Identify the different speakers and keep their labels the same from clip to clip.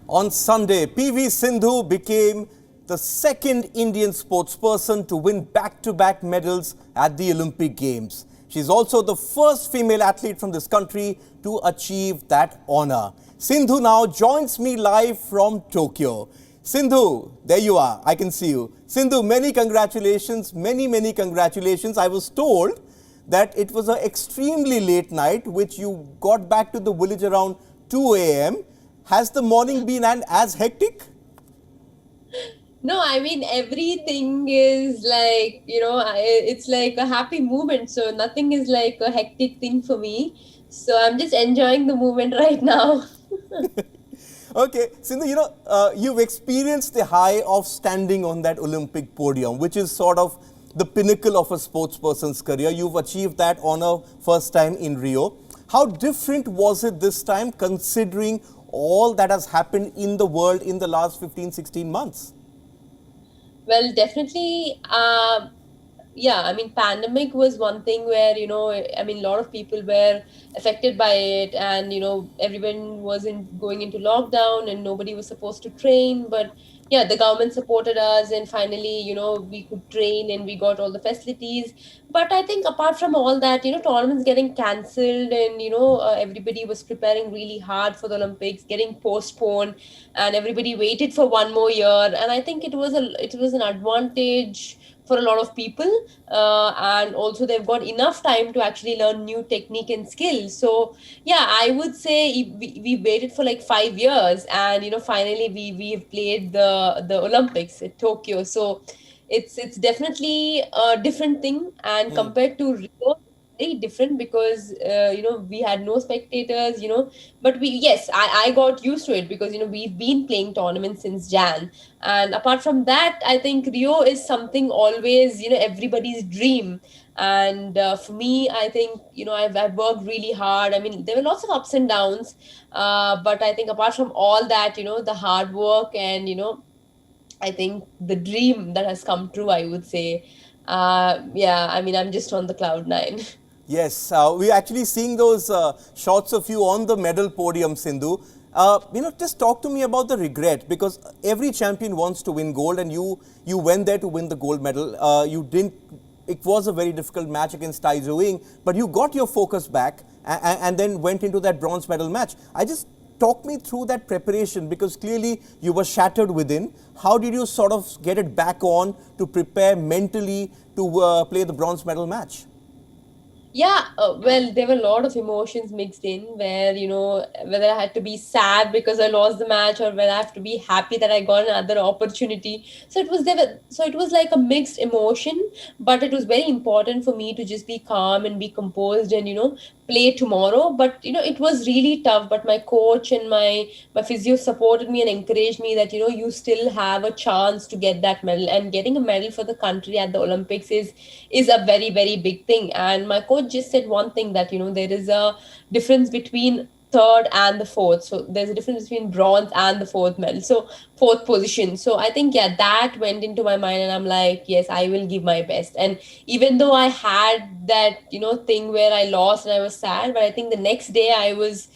Speaker 1: On Sunday, PV Sindhu became the second Indian sportsperson to win back-to-back medals at the Olympic Games. She's also the first female athlete from this country to achieve that honor. Sindhu now joins me live from Tokyo. Sindhu, there you are. I can see you. Sindhu, many congratulations, many congratulations. I was told that it was an extremely late night, which you got back to the village around 2 a.m. Has the morning been as hectic?
Speaker 2: No, I mean, everything is like, it's like a happy moment. So nothing is like a hectic thing for me. So I'm just enjoying the moment right now.
Speaker 1: Okay, Sindhu, you've experienced the high of standing on that Olympic podium, which is sort of the pinnacle of a sportsperson's career. You've achieved that honor first time in Rio. How different was it this time, considering all that has happened in the world in the last 15, 16 months?
Speaker 2: Well, definitely, yeah, I mean, pandemic was one thing where, I mean, a lot of people were affected by it, and, everyone was going into lockdown and nobody was supposed to train. But yeah, the government supported us, and finally, we could train and we got all the facilities. But I think apart from all that, tournaments getting cancelled, and, everybody was preparing really hard for the Olympics, getting postponed, and everybody waited for one more year. And I think it was an advantage for a lot of people, and also they've got enough time to actually learn new technique and skills. So yeah, I would say we waited for like 5 years, and finally we've played the Olympics at Tokyo. So it's definitely a different thing, and compared to Rio, very different, because we had no spectators, but we yes, I got used to it, because we've been playing tournaments since Jan. And apart from that, I think Rio is something always, everybody's dream. And for me, I think, I've worked really hard. I mean, there were lots of ups and downs, but I think apart from all that, the hard work, and I think the dream that has come true, I would say. Yeah, I mean, I'm just on the cloud nine.
Speaker 1: Yes, we're actually seeing those shots of you on the medal podium, Sindhu. Just talk to me about the regret, because every champion wants to win gold, and you went there to win the gold medal. You didn't. It was a very difficult match against Tzu-ying, but you got your focus back and then went into that bronze medal match. I just talk me through that preparation, because clearly you were shattered within. How did you sort of get it back on to prepare mentally to play the bronze medal match?
Speaker 2: Yeah, well, there were a lot of emotions mixed in, where, whether I had to be sad because I lost the match, or whether I have to be happy that I got another opportunity. So it was like a mixed emotion, but it was very important for me to just be calm and be composed, and, play tomorrow. But, it was really tough, but my coach and my physio supported me and encouraged me that, you still have a chance to get that medal, and getting a medal for the country at the Olympics is a very, very big thing. And my coach just said one thing, that there is a difference between third and the fourth. So there's a difference between bronze and the fourth medal, so fourth position. So I think, yeah, that went into my mind, and I'm like, yes, I will give my best. And even though I had that thing where I lost and I was sad, but I think the next day I was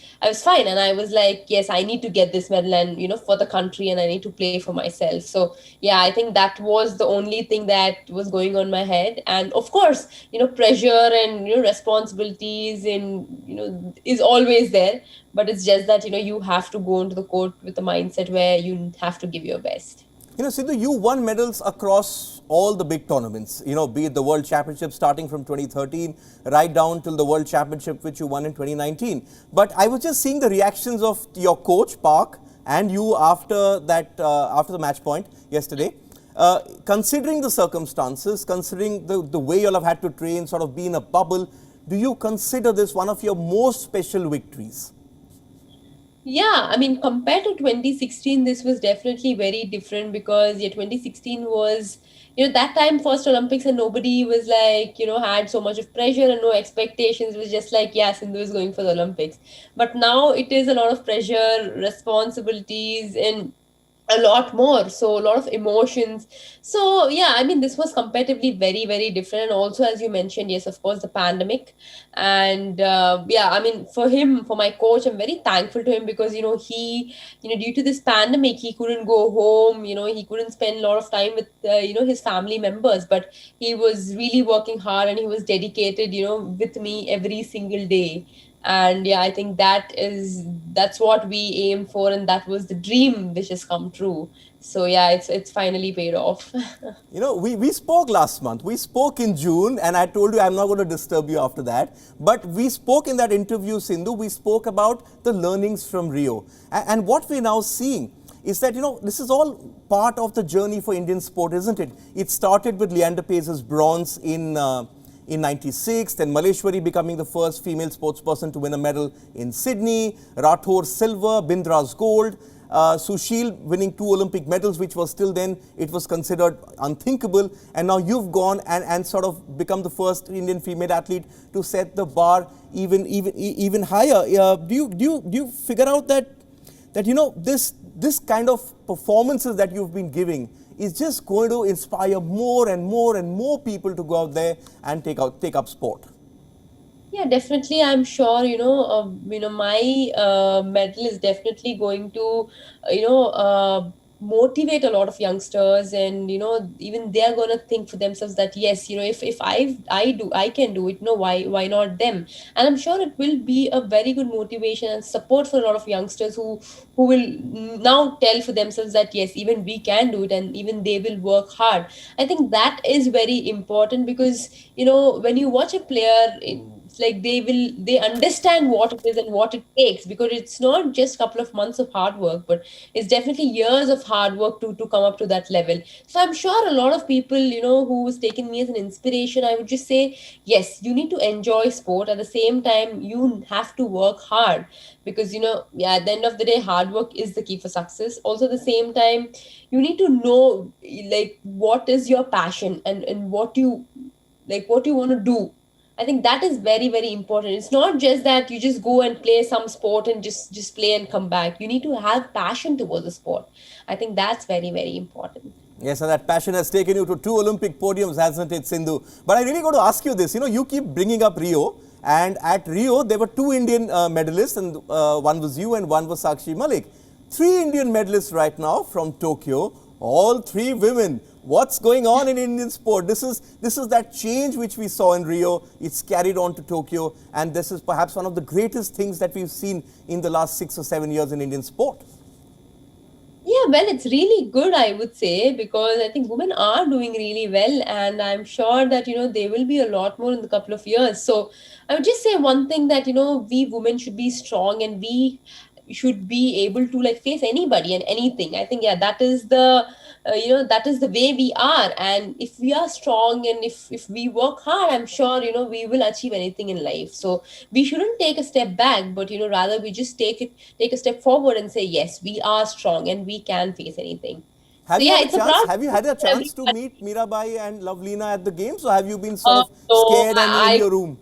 Speaker 2: fine, and I was like, yes, I need to get this medal, and for the country, and I need to play for myself. So yeah, I think that was the only thing that was going on my head. And of course, pressure and responsibilities, and is always there. But it's just that you have to go into the court with a mindset where you have to give your best.
Speaker 1: Sidhu, you won medals across all the big tournaments, be it the World Championship starting from 2013 right down till the World Championship, which you won in 2019. But I was just seeing the reactions of your coach, Park, and you after after the match point yesterday. Considering the circumstances, considering the way you'll have had to train, sort of be in a bubble, do you consider this one of your most special victories?
Speaker 2: Yeah, I mean, compared to 2016, this was definitely very different, because yeah, 2016 was, that time first Olympics, and nobody was like, had so much of pressure and no expectations. It was just like, yeah, Sindhu is going for the Olympics. But now it is a lot of pressure, responsibilities, and a lot more, so a lot of emotions. So yeah, I mean, this was comparatively very, very different. And also, as you mentioned, yes, of course, the pandemic. And yeah, I mean, for him, for my coach, I'm very thankful to him, because he, due to this pandemic, he couldn't go home. He couldn't spend a lot of time with his family members, but he was really working hard, and he was dedicated, with me every single day. And yeah, I think that's what we aim for, and that was the dream which has come true. So yeah, it's finally paid off.
Speaker 1: We spoke last month. We spoke in June, and I told you I'm not going to disturb you after that. But we spoke in that interview, Sindhu. We spoke about the learnings from Rio. And what we're now seeing is that, this is all part of the journey for Indian sport, isn't it? It started with Leander Pace's bronze in 96, then Maleshwari becoming the first female sportsperson to win a medal in Sydney, Rathore silver, Bindra's gold, Sushil winning 2 Olympic medals, which was till then, it was considered unthinkable. And now you've gone and sort of become the first Indian female athlete to set the bar even higher. Do you figure out that this kind of performances that you've been giving is just going to inspire more and more and more people to go out there and take up sport?
Speaker 2: Yeah, definitely. I'm sure, my medal is definitely going to, motivate a lot of youngsters. And, even they're going to think for themselves that, yes, if I can do it, why not them? And I'm sure it will be a very good motivation and support for a lot of youngsters who will now tell for themselves that, yes, even we can do it, and even they will work hard. I think that is very important, because, when you watch a player it's like they understand what it is and what it takes, because it's not just a couple of months of hard work, but it's definitely years of hard work to come up to that level. So I'm sure a lot of people, who was taking me as an inspiration, I would just say, yes, you need to enjoy sport. At the same time, you have to work hard, because yeah, at the end of the day, hard work is the key for success. Also, at the same time, you need to know, like, what is your passion, and what you want to do. I think that is very, very important. It's not just that you just go and play some sport and just play and come back. You need to have passion towards the sport. I think that's very, very important.
Speaker 1: Yes, and that passion has taken you to 2 Olympic podiums, hasn't it, Sindhu? But I really got to ask you this. You keep bringing up Rio, and at Rio, there were 2 Indian medalists, and one was you and one was Sakshi Malik. 3 Indian medalists right now from Tokyo, all 3 women. What's going on in Indian sport? This is that change which we saw in Rio. It's carried on to Tokyo, and this is perhaps one of the greatest things that we've seen in the last 6 or 7 years in Indian sport.
Speaker 2: Yeah, well, it's really good, I would say, because I think women are doing really well, and I'm sure that, they will be a lot more in the couple of years. So I would just say one thing, that, we women should be strong, and we should be able to, like, face anybody and anything. I think, yeah, that is that is the way we are. And if we are strong, and if we work hard, I'm sure, we will achieve anything in life. So we shouldn't take a step back, but, rather we just take a step forward and say, yes, we are strong and we can face anything. So yeah, it's a proud.
Speaker 1: Have you had a chance to meet Mirabai and Lovelina at the games, or have you been sort of
Speaker 2: No,
Speaker 1: scared and in your room?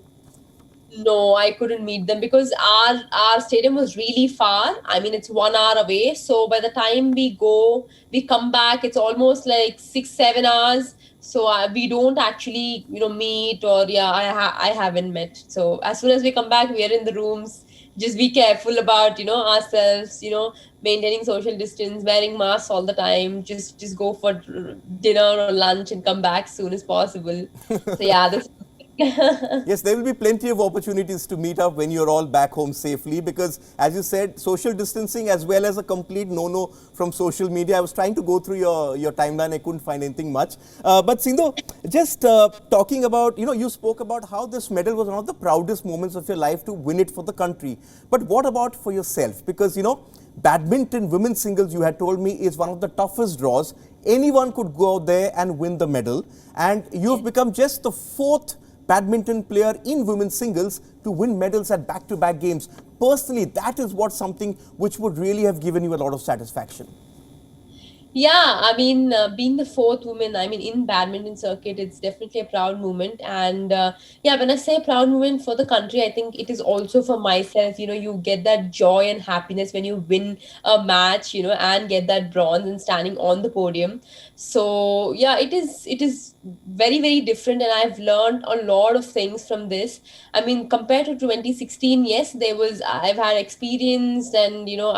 Speaker 2: No, I couldn't meet them, because our stadium was really far. I mean, it's 1 hour away. So by the time we come back, it's almost like 6-7 hours. So we don't actually, meet, or yeah, I haven't met. So as soon as we come back, we are in the rooms. Just be careful about, ourselves, maintaining social distance, wearing masks all the time. Just go for dinner or lunch and come back as soon as possible. So yeah, this.
Speaker 1: Yes, there will be plenty of opportunities to meet up when you're all back home safely, because, as you said, social distancing as well as a complete no-no from social media. I was trying to go through your timeline. I couldn't find anything much. But Sindhu, just talking about, you spoke about how this medal was one of the proudest moments of your life to win it for the country. But what about for yourself? Because, badminton women's singles, you had told me, is one of the toughest draws. Anyone could go out there and win the medal. And you've become just the 4th badminton player in women's singles to win medals at back-to-back games. Personally, that is something which would really have given you a lot of satisfaction.
Speaker 2: Yeah, I mean, being the fourth woman, I mean, in badminton circuit, it's definitely a proud moment. And yeah, when I say proud moment for the country, I think it is also for myself. You know, you get that joy and happiness when you win a match, you know, and get that bronze and standing on the podium. So yeah, it is very, very different, and I've learned a lot of things from this. I mean, compared to 2016, yes, I've had experience, and you know,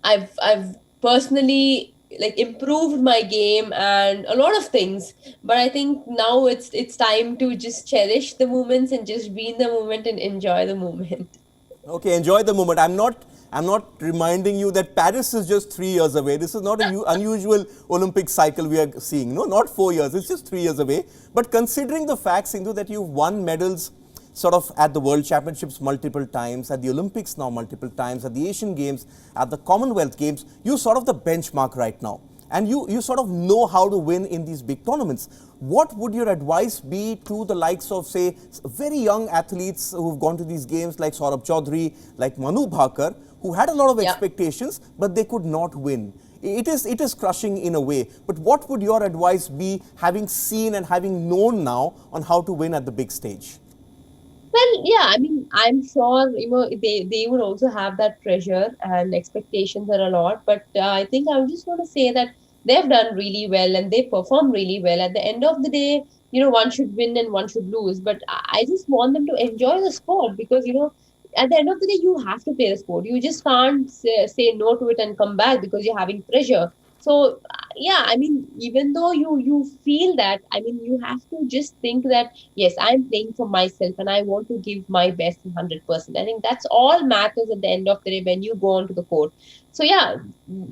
Speaker 2: I've personally like improved my game and a lot of things. But I think now it's time to just cherish the moments and just be in the moment and enjoy the moment.
Speaker 1: Okay, enjoy the moment. I'm not reminding you that Paris is just 3 years away. This is not an unusual Olympic cycle we are seeing. No, not 4 years. It's just 3 years away. But considering the fact, Sindhu, that you've won medals sort of at the World Championships multiple times, at the Olympics now multiple times, at the Asian Games, at the Commonwealth Games, you're sort of the benchmark right now. And you sort of know how to win in these big tournaments. What would your advice be to the likes of, say, very young athletes who've gone to these games like Saurabh Chaudhary, like Manu Bhakar, who had a lot of
Speaker 2: Yeah.
Speaker 1: expectations, but they could not win? It is crushing in a way. But what would your advice be, having seen and having known now on how to win at the big stage?
Speaker 2: Well, yeah, I mean, I'm sure, you know, they would also have that pressure and expectations are a lot. But I think I just want to say that they've done really well and they perform really well. At the end of the day, you know, one should win and one should lose. But I just want them to enjoy the sport because, you know, at the end of the day, you have to play the sport. You just can't say no to it and come back because you're having pressure. So yeah, I mean, even though you feel that, I mean, you have to just think that yes, I'm playing for myself and I want to give my best 100%. I think that's all matters at the end of the day when you go onto the court. So yeah,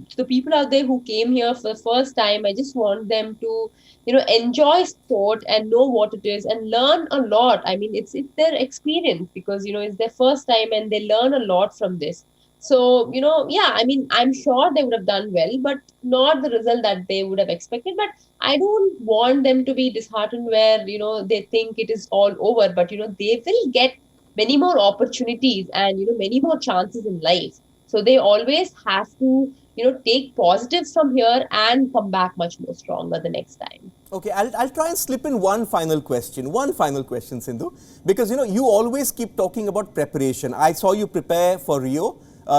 Speaker 2: to the people out there who came here for the first time, I just want them to, you know, enjoy sport and know what it is and learn a lot. I mean, it's their experience because, you know, it's their first time and they learn a lot from this. So, you know, yeah, I mean, I'm sure they would have done well, but not the result that they would have expected. But I don't want them to be disheartened where, you know, they think it is all over, but, you know, they will get many more opportunities and, you know, many more chances in life. So they always have to, you know, take positives from here and come back much more stronger the next time.
Speaker 1: Okay, I'll try and slip in one final question, Sindhu, because you always keep talking about preparation. I saw you prepare for Rio.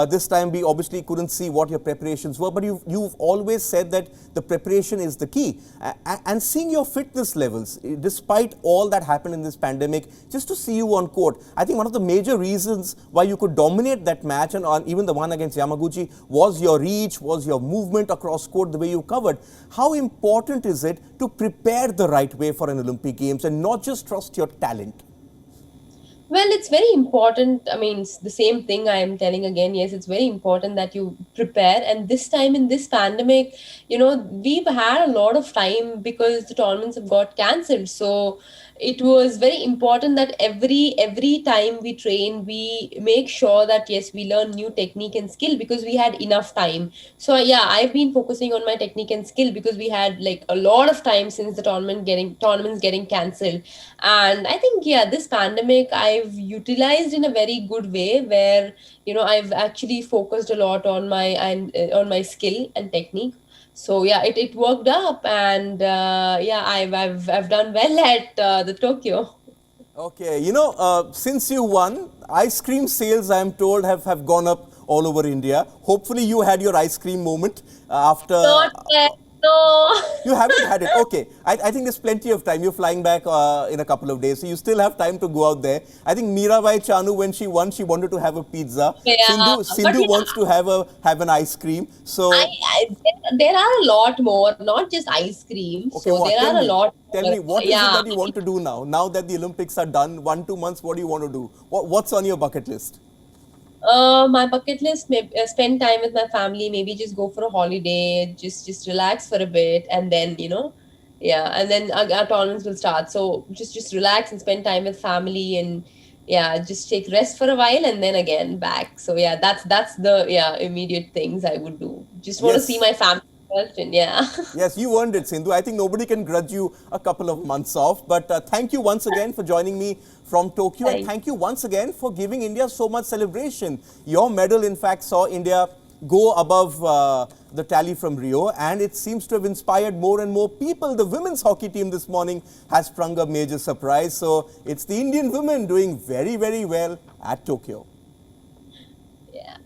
Speaker 1: This time we obviously couldn't see what your preparations were, but you've always said that the preparation is the key. And seeing your fitness levels, despite all that happened in this pandemic, just to see you on court, I think one of the major reasons why you could dominate that match and even the one against Yamaguchi was your reach, was your movement across court, the way you covered. How important is it to prepare the right way for an Olympic Games and not just trust your talent?
Speaker 2: Well, it's very important. I mean, it's the same thing I am telling again. Yes, it's very important that you prepare. And this time in this pandemic, you know, we've had a lot of time because the tournaments have got cancelled. So it was very important that every time we train, we make sure that yes, we learn new technique and skill because we had enough time. So yeah, I've been focusing on my technique and skill because we had like a lot of time since the tournaments getting cancelled. And I think yeah, this pandemic I've utilized in a very good way where, you know, I've actually focused a lot on my skill and technique. So yeah, it worked up, and yeah, I've done well at the Tokyo.
Speaker 1: Okay, since you won, ice cream sales, I am told, have gone up all over India. Hopefully, you had your ice cream moment after.
Speaker 2: Not yet, no.
Speaker 1: You haven't had it. Okay. I think there's plenty of time. You're flying back in a couple of days, so you still have time to go out there. I think Mirabai Chanu, when she won, she wanted to have a pizza.
Speaker 2: Yeah, but
Speaker 1: Sindhu
Speaker 2: yeah,
Speaker 1: wants to have an ice cream. So,
Speaker 2: I there are a lot more, not just ice cream.
Speaker 1: okay,
Speaker 2: So
Speaker 1: what?
Speaker 2: there
Speaker 1: Tell
Speaker 2: are a
Speaker 1: me.
Speaker 2: lot
Speaker 1: Tell
Speaker 2: more.
Speaker 1: me, what is it
Speaker 2: Yeah,
Speaker 1: that you want to do now? Now that the Olympics are done, 1, 2 months, what do you want to do? What's on your bucket list?
Speaker 2: my bucket list, maybe spend time with my family, maybe just go for a holiday, just relax for a bit, and then, you know, yeah, and then our tournaments will start. So just relax and spend time with family, and yeah, just take rest for a while, and then again back. So yeah, that's the yeah immediate things I would do. Just want to see
Speaker 1: Yes.
Speaker 2: my family first, and yeah.
Speaker 1: Yes, you earned it, Sindhu. I think nobody can grudge you a couple of months off. But thank you once again for joining me from Tokyo. And
Speaker 2: Thank
Speaker 1: thank you once again for giving India so much celebration. Your medal, in fact, saw India go above the tally from Rio, and it seems to have inspired more and more people. The women's hockey team this morning has sprung a major surprise. So it's the Indian women doing very, very well at Tokyo.
Speaker 2: Yeah.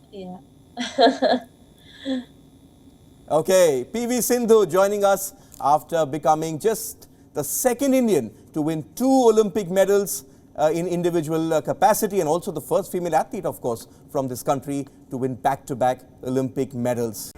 Speaker 1: Okay, PV Sindhu joining us after becoming just the second Indian to win 2 Olympic medals in individual capacity, and also the first female athlete, of course, from this country to win back-to-back Olympic medals.